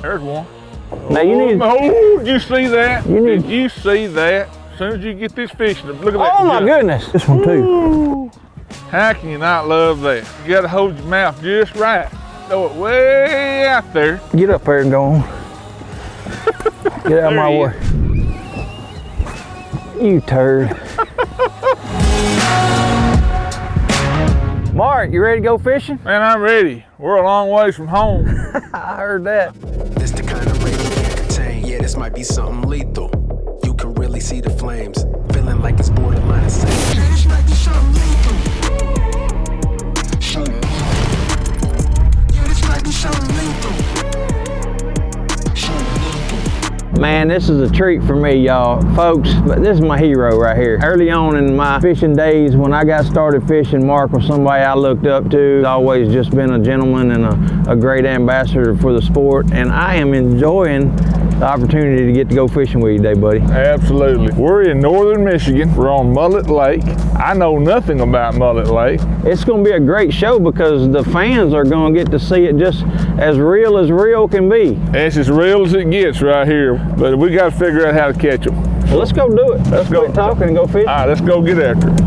There's one. Now you need. Oh, did you see that? Did you see that? As soon as you get this fish, look at that. Oh my goodness! This one too. Ooh. How can you not love that? You gotta hold your mouth just right. Throw it way out there. Get up there and go on. Get out of my way. You turd. Mark, you ready to go fishing? Man, I'm ready. We're a long ways from home. I heard that. This the kind of rain you can't contain. Yeah, this might be something lethal. You can really see the flames. Feeling like it's borderline insane. Yeah, this might be something lethal. Yeah, this might be something lethal. Man, this is a treat for me, y'all. Folks, but this is my hero right here. Early on in my fishing days, when I got started fishing, Mark was somebody I looked up to. He's always just been a gentleman and a great ambassador for the sport, and I am enjoying the opportunity to get to go fishing with you today, buddy. Absolutely. We're in northern Michigan. We're on Mullet Lake. I know nothing about Mullet Lake. It's going to be a great show because the fans are going to get to see it just as real can be. It's as real as it gets right here, but we got to figure out how to catch them. Well, let's go do it. Let's go talking and go fishing. All right, let's go get after it.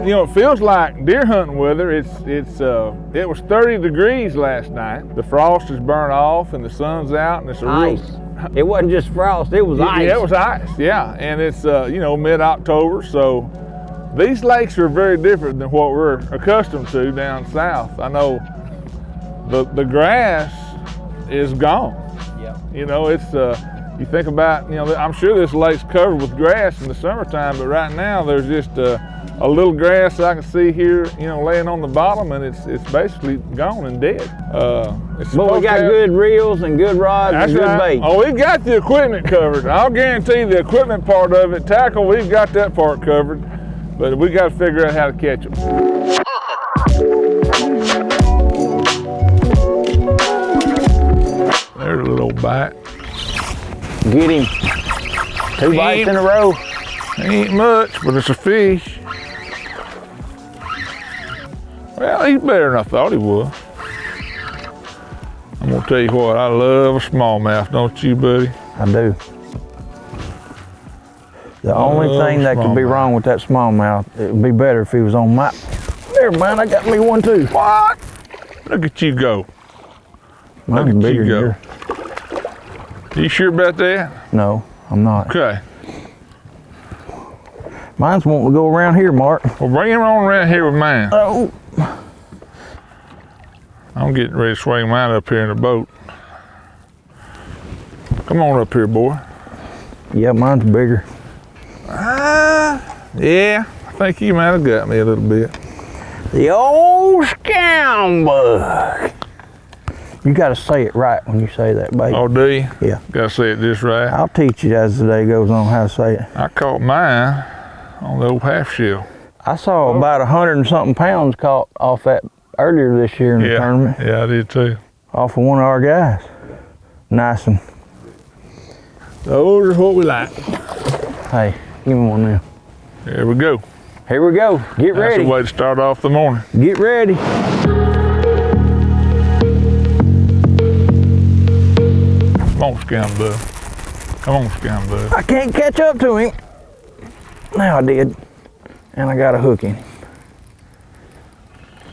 You know, it feels like deer hunting weather. It was 30 degrees last night. The frost is burnt off and the sun's out, and it's ice. It wasn't just frost, it was ice. Yeah, it was ice, yeah. And it's, you know, mid-October, so these lakes are very different than what we're accustomed to down south. I know the grass is gone. Yeah. You know, it's, you think about, you know, I'm sure this lake's covered with grass in the summertime, but right now there's just a little grass I can see here, you know, laying on the bottom, and it's basically gone and dead. But we got good reels and good rods and good bait. Oh, we've got the equipment covered. I'll guarantee the equipment part of it, tackle, we've got that part covered, but we got to figure out how to catch them. There's a little bite. Get him. Two bites in a row. Ain't much, but it's a fish. Well, he's better than I thought he was. I'm gonna tell you what, I love a smallmouth, don't you, buddy? I do. The only thing that could be wrong with that smallmouth, it would be better if he was on my... Never mind, I got me one too. What? Look at you go. Mine's bigger than yours. You sure about that? No, I'm not. Okay. Mine's wanting to go around here, Mark. Well, bring him on around here with mine. Oh. I'm getting ready to swing mine up here in the boat. Come on up here, boy. Yeah, mine's bigger. Yeah, I think you might have got me a little bit. The old scam bug. You got to say it right when you say that, baby. Oh, do you? Yeah. Got to say it just right. I'll teach you as the day goes on how to say it. I caught mine on the old half shell. I saw about 100 and something pounds caught off that earlier this year in the tournament. Yeah, I did too. Off of one of our guys. Nice one. Those are what we like. Hey, give me one now. There we go. Here we go. Get ready. That's the way to start off the morning. Get ready. Come on, scam bud. Come on, scam bud. I can't catch up to him. Now I did. And I got a hook in him.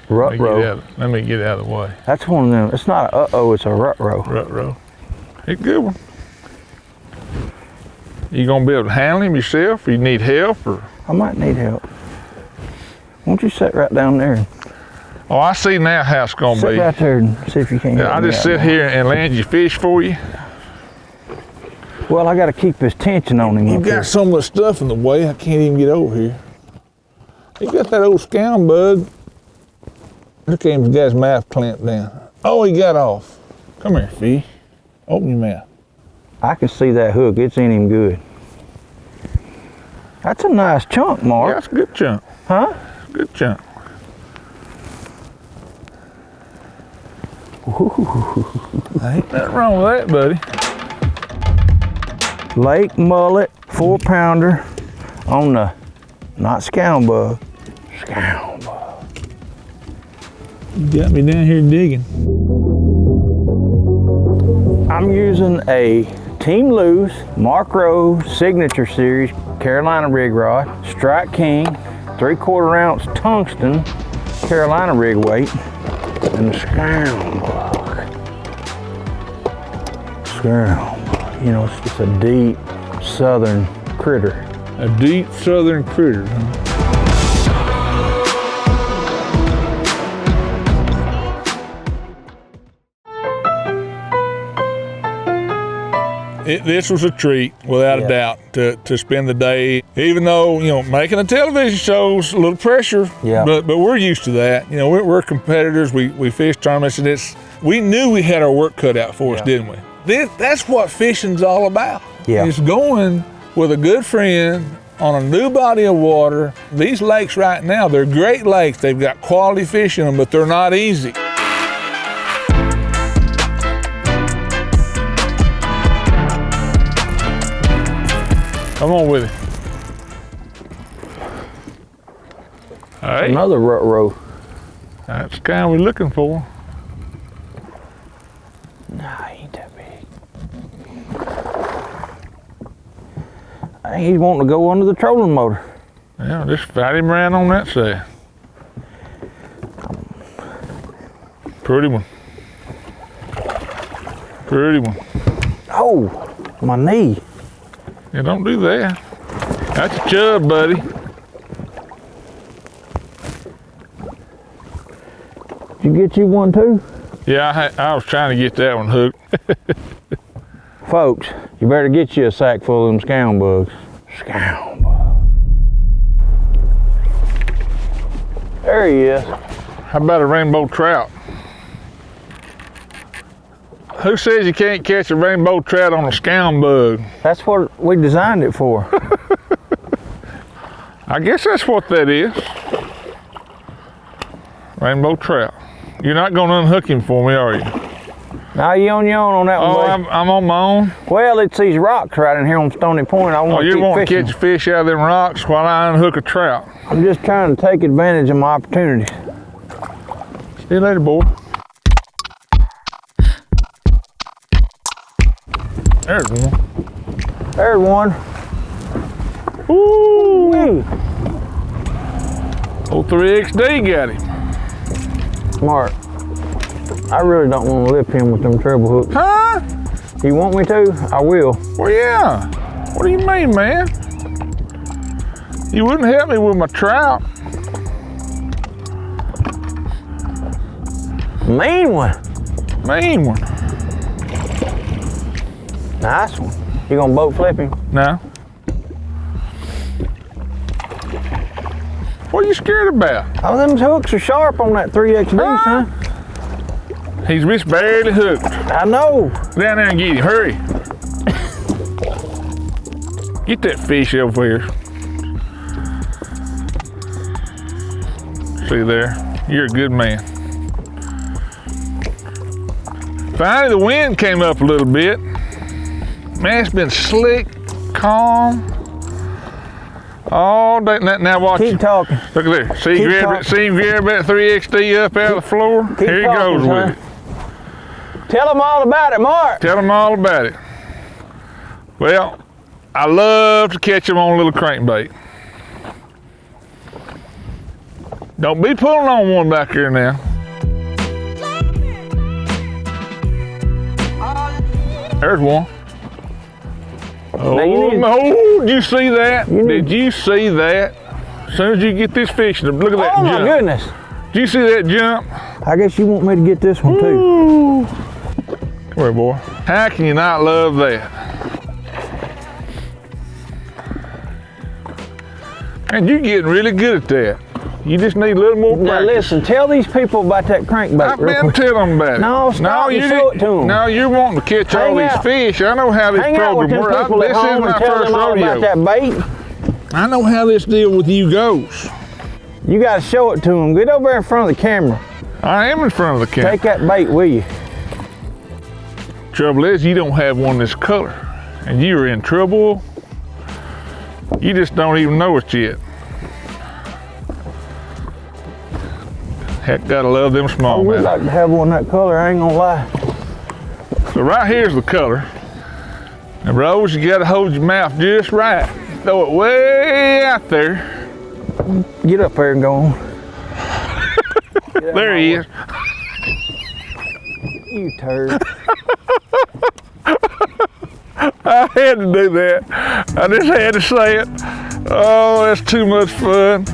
Rut row. Let me get out of the way. That's one of them. It's not a uh-oh, it's a rut row. Rut row. It's a good one. You gonna be able to handle him yourself, or you need help, or? I might need help. Won't you sit right down there? Oh, I see now how it's gonna Sit be. right there and see if you can. I'll just sit here and land your fish for you. Well, I gotta keep this tension on him. You got so much stuff in the way, I can't even get over here. You got that old scound bug. Look at him, he's got his mouth clamped down. Oh, he got off. Come here, fish. Open your mouth. I can see that hook, it's in him good. That's a nice chunk, Mark. Yeah, that's a good chunk. Huh? Good chunk. Ain't nothing wrong with that, buddy. Lake mullet, 4-pounder on the, not scound bug, scound bug. You got me down here digging. I'm using a Team Loose Mark Rose Signature Series Carolina rig rod, Strike King, 3/4 ounce tungsten Carolina rig weight, and the scound bug. Scound bug. You know, it's a deep southern critter. A deep southern critter, huh? This was a treat, without a doubt, to spend the day. Even though, you know, making a television show's a little pressure, but we're used to that. You know, we're competitors. We fish tournaments, and we knew we had our work cut out for us, didn't we? That's what fishing's all about. It's going with a good friend on a new body of water. These lakes right now, they're great lakes. They've got quality fish in them, but they're not easy. Come on with it. All right. Another rut row. That's the kind we're looking for. Nah, he ain't that big. I think he's wanting to go under the trolling motor. Yeah, just fight him around on that side. Pretty one. Pretty one. Oh, my knee. Yeah, don't do that. That's a chub, buddy. Did you get you one too? Yeah, I was trying to get that one hooked. Folks, you better get you a sack full of them scound bugs. Scound bug. There he is. How about a rainbow trout? Who says you can't catch a rainbow trout on a scound bug? That's what we designed it for. I guess that's what that is. Rainbow trout. You're not going to unhook him for me, are you? Now you on your own on that one, buddy. I'm on my own? Well, it's these rocks right in here on Stony Point. I want to keep want fishing. to catch a fish out of them rocks while I unhook a trout. I'm just trying to take advantage of my opportunities. See you later, boy. There's one. There's one. Ooh. Wee. Old 3XD got him. Mark, I really don't want to lip him with them treble hooks. Huh? You want me to? I will. Well, yeah. What do you mean, man? You wouldn't help me with my trout. Mean one. Mean one. Nice one. You gonna boat flip him? No. What are you scared about? Oh, them hooks are sharp on that 3XD, son. He's just barely hooked. I know. Down there and get him, hurry. Get that fish over here. See there, you're a good man. Finally, the wind came up a little bit. Man, it's been slick, calm, all day. Now watch. Keep talking. Look at there. See him grab that 3XD up out of the floor? Here he goes with it. Tell them all about it, Mark. Tell them all about it. Well, I love to catch them on a little crankbait. Don't be pulling on one back here now. There's one. Oh, no, did you see that? Did you see that? As soon as you get this fish, look at that jump. Oh my goodness. Did you see that jump? I guess you want me to get this one too. Ooh. Come here, boy. How can you not love that? And you're getting really good at that. You just need a little more practice. Now listen, tell these people about that crankbait. I've been telling them about it. No, stop and show it to them. No, you're wanting to catch all these fish. I know how this program works. This is my first rodeo. About that bait. I know how this deal with you goes. You got to show it to them. Get over there in front of the camera. I am in front of the camera. Take that bait with you. Trouble is, you don't have one this color, and you're in trouble. You just don't even know it yet. Heck, gotta love them smallmouth. We'd like to have one that color, I ain't gonna lie. So right here's the color. And Rose, you gotta hold your mouth just right. Throw it way out there. Get up there and go on. There he is. You turd. I had to do that. I just had to say it. Oh, that's too much fun.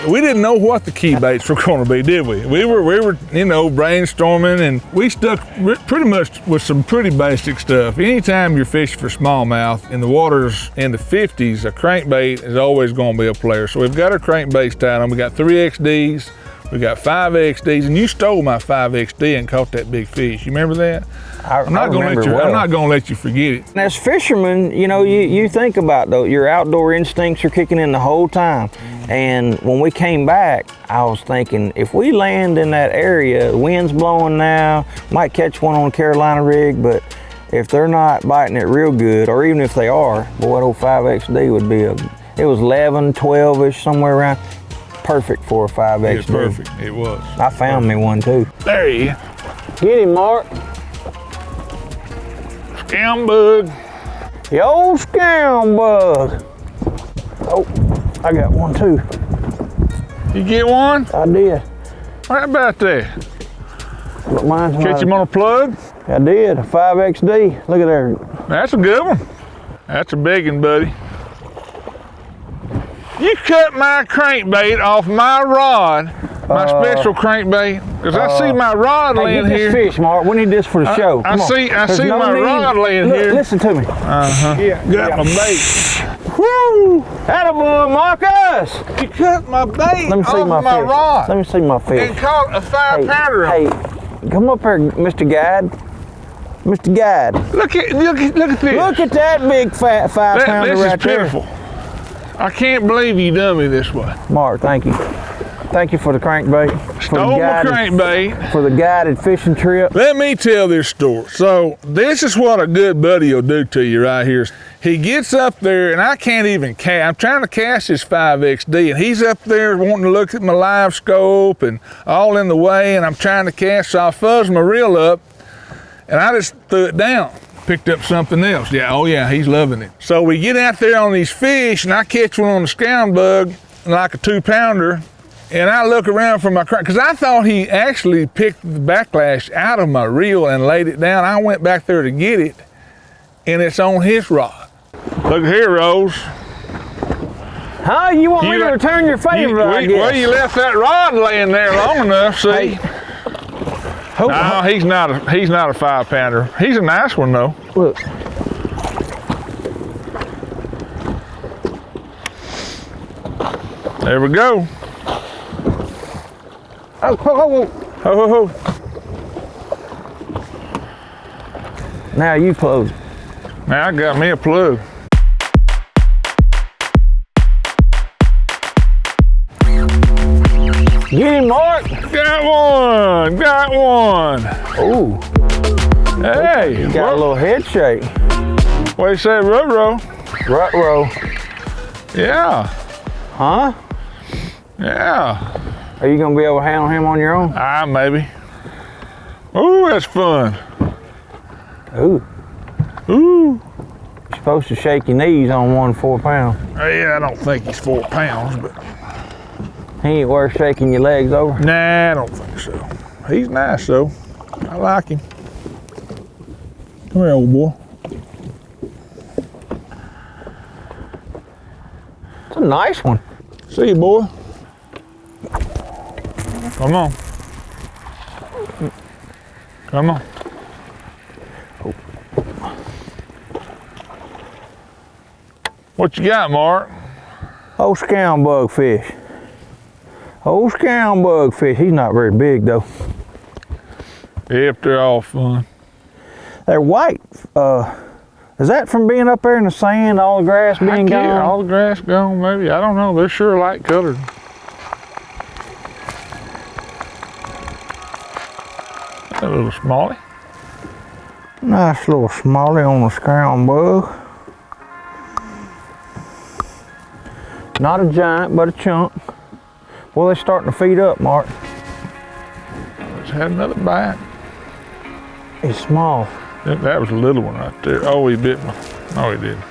We didn't know what the key baits were going to be, did we? We were, you know, brainstorming, and we stuck pretty much with some pretty basic stuff. Anytime you're fishing for smallmouth in the waters in the 50s, a crankbait is always going to be a player. So we've got our crankbaits tied on. We got 3XDs, we got 5XDs, and you stole my 5XD and caught that big fish. You remember that? I'm not going to let you forget it. As fishermen, you know, you think about though, your outdoor instincts are kicking in the whole time. And when we came back, I was thinking, if we land in that area, the wind's blowing now, might catch one on a Carolina rig, but if they're not biting it real good, or even if they are, boy, that old 5XD would be it was 11, 12-ish, somewhere around. Perfect for a 5XD. It was perfect, it was. I found me one too. There he is. Get him, Mark. Scam bug. The old scam bug. Oh, I got one too. You get one? I did. How about that? But mine's Catch him on a plug? I did, a 5XD. Look at there. That's a good one. That's a big one, buddy. You cut my crankbait off my rod, my special crankbait, because I see my rod laying here. Get this fish, Mark. We need this for the show. I see my rod laying here. Listen to me. Yeah, got my bait. Woo! Attaboy, Marcus! You cut my bait off my rod. Let me see my fish. And caught a 5-pounder. Hey, come up here, Mr. Guide. Mr. Guide. Look at this. Look at that big fat 5-pounder right there. This is pitiful. I can't believe you done me this way. Mark, thank you. Thank you for the crankbait. Stole my crankbait. For the guided fishing trip. Let me tell this story. So this is what a good buddy will do to you right here. He gets up there and I can't even cast. I'm trying to cast this 5XD and he's up there wanting to look at my live scope and all in the way, and I'm trying to cast, so I fuzz my reel up and I just threw it down. Picked up something else. Yeah, oh yeah, he's loving it. So we get out there on these fish and I catch one on the scound bug, like a 2-pounder, and I look around for my crank, because I thought he actually picked the backlash out of my reel and laid it down. I went back there to get it, and it's on his rod. Look here, Rose. Huh? You want me to return your favor, I guess? Well, you left that rod laying there long enough, see? Hey. No, he's not a 5-pounder. He's a nice one though. Look. There we go. Oh, ho, ho, ho. Ho, ho, ho. Now you plug. Now I got me a plug. Get him, Mark. Got one. Ooh. Hey. You got a little head shake. What do you say, Rut-row? Rut-row. Yeah. Huh? Yeah. Are you gonna be able to handle him on your own? Maybe. Ooh, that's fun. Ooh. Ooh. You're supposed to shake your knees on 1 4 pound. Yeah, I don't think he's 4 pounds, but. He ain't worth shaking your legs over. Nah, I don't think so. He's nice though. I like him. Come here, old boy. It's a nice one. See you, boy. Come on. Come on. What you got, Mark? Old scam bug fish. Old scam bug fish. He's not very big though. Yep, they're all fun. They're white. Is that from being up there in the sand, all the grass being gone? All the grass gone, maybe. I don't know. They're sure light colored. A little smallie. Nice little smallie on the scam bug. Not a giant, but a chunk. Well, they're starting to feed up, Mark. Just had another bite. He's small. That was a little one right there. Oh, he bit me. No, he didn't.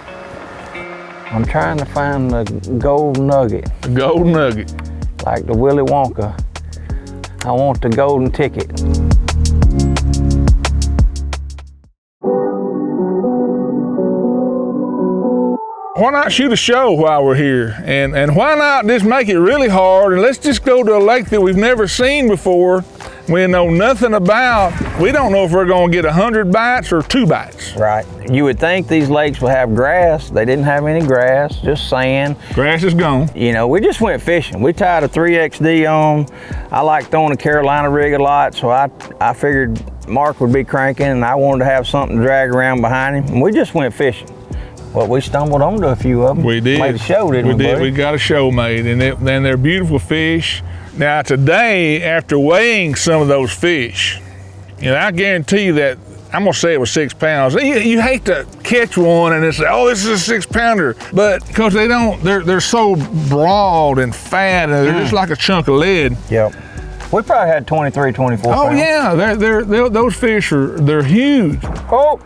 I'm trying to find the gold nugget. The gold nugget. Like the Willy Wonka. I want the golden ticket. Why not shoot a show while we're here? And why not just make it really hard and let's just go to a lake that we've never seen before, we know nothing about. We don't know if we're gonna get 100 bites or 2 bites. Right. You would think these lakes would have grass. They didn't have any grass, just sand. Grass is gone. You know, we just went fishing. We tied a 3XD on. I like throwing a Carolina rig a lot, so I figured Mark would be cranking and I wanted to have something to drag around behind him. And we just went fishing. Well, we stumbled onto a few of them. We did. Made a show, didn't we? We did. Buddy? We got a show made, and they're beautiful fish. Now today, after weighing some of those fish, you know, I guarantee you that I'm gonna say it was 6 pounds. You hate to catch one and it's oh, this is a 6 pounder, but because they're so broad and fat, and they're just like a chunk of lead. Yep. We probably had 23, 24 pounds. Oh yeah, those fish they're huge. Oh.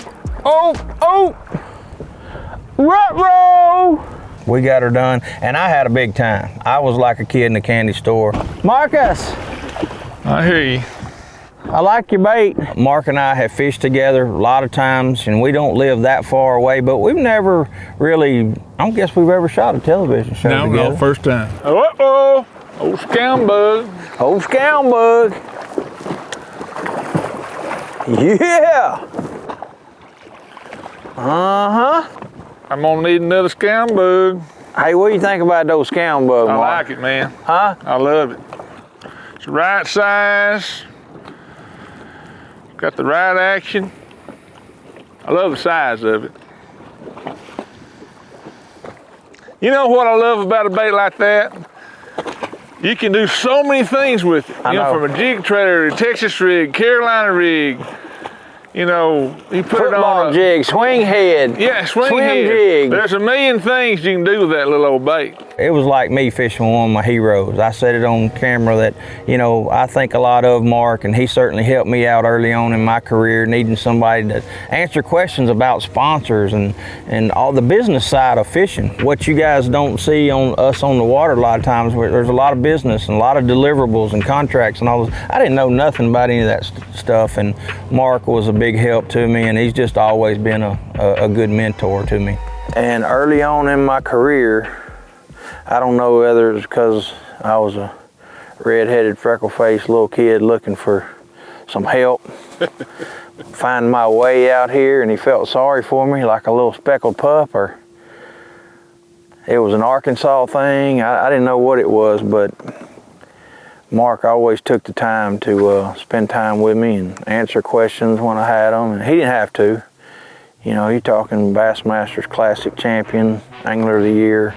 Ruh-roh! We got her done, and I had a big time. I was like a kid in the candy store. Marcus! I hear you. I like your bait. Mark and I have fished together a lot of times, and we don't live that far away, but we've never really, I don't guess we've ever shot a television show together. No, first time. Uh-oh, old scam bug. Old scam bug. Yeah! Uh-huh. I'm gonna need another scam bug. Hey, what do you think about those scam bugs, I Mark? like it, man. Huh? I love it. It's the right size. Got the right action. I love the size of it. You know what I love about a bait like that? You can do so many things with it. I know. From a jig trailer, a Texas rig, Carolina rig. You know, you put it on a jig, swing head. Yeah, swing head. Jig. There's a million things you can do with that little old bait. It was like me fishing one of my heroes. I said it on camera that, you know, I think a lot of Mark, and he certainly helped me out early on in my career, needing somebody to answer questions about sponsors and all the business side of fishing. What you guys don't see on us on the water a lot of times, where there's a lot of business and a lot of deliverables and contracts and all this. I didn't know nothing about any of that stuff, and Mark was a big help to me, and he's just always been a good mentor to me. And early on in my career, I don't know whether it's because I was a red-headed, freckle-faced little kid looking for some help, finding my way out here, and he felt sorry for me like a little speckled pup, or it was an Arkansas thing. I didn't know what it was, but Mark always took the time to spend time with me and answer questions when I had them, and he didn't have to. You know, you're talking Bassmasters Classic champion, Angler of the Year,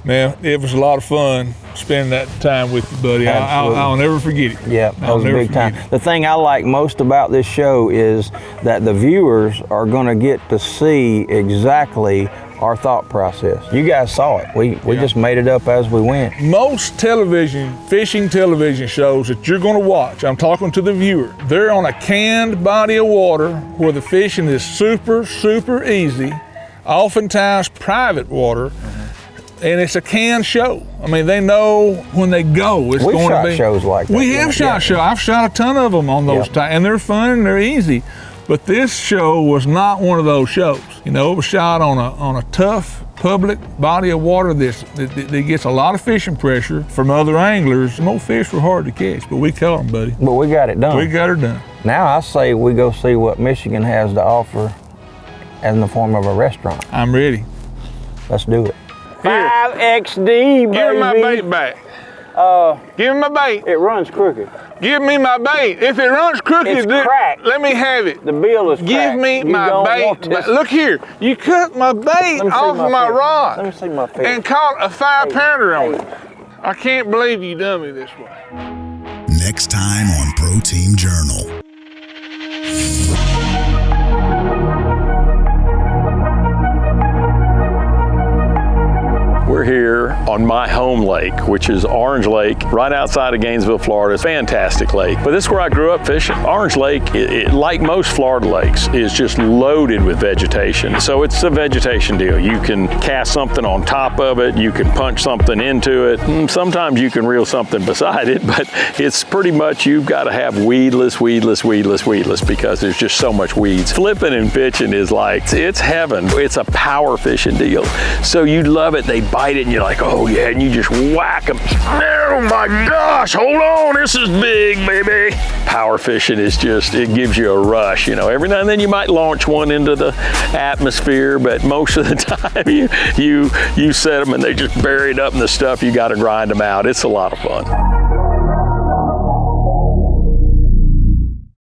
Man, it was a lot of fun spending that time with you, buddy. I'll never forget it. Yeah, that was a big time. The thing I like most about this show is that the viewers are going to get to see exactly our thought process. You guys saw it. We just made it up as we went. Most fishing television shows that you're going to watch, I'm talking to the viewer, they're on a canned body of water where the fishing is super, super easy, oftentimes private water. And it's a canned show. I mean, they know when they go, it's going to be. We've shot shows like that. We have shot shows. I've shot a ton of them on those times, and they're fun and they're easy. But this show was not one of those shows. You know, it was shot on a tough public body of water that gets a lot of fishing pressure from other anglers. No fish were hard to catch, but we caught them, buddy. But we got it done. We got her done. Now I say we go see what Michigan has to offer in the form of a restaurant. I'm ready. Let's do it. Here. 5XD, baby. Give me my bait back. Give me my bait. It runs crooked. Give me my bait. If it runs crooked, It's cracked. let me have it. The bill is cracked. Give me my bait. Look here, you cut my bait off my rod. Let me see my fish. And caught a 5-pounder on it. I can't believe you done me this way. Next time on Pro Team Journal. We're here on my home lake, which is Orange Lake, right outside of Gainesville, Florida. It's a fantastic lake. But this is where I grew up fishing. Orange Lake, like most Florida lakes, is just loaded with vegetation. So it's a vegetation deal. You can cast something on top of it. You can punch something into it. Sometimes you can reel something beside it, but it's pretty much you've got to have weedless, because there's just so much weeds. Flipping and pitching is like, it's heaven. It's a power fishing deal. So you love it. They bite it and you're like, oh yeah, and you just whack them. Oh my gosh, hold on, this is big, baby. Power fishing is just, it gives you a rush. You know, every now and then you might launch one into the atmosphere, but most of the time you set them and they just buried up in the stuff. You got to grind them out. It's a lot of fun.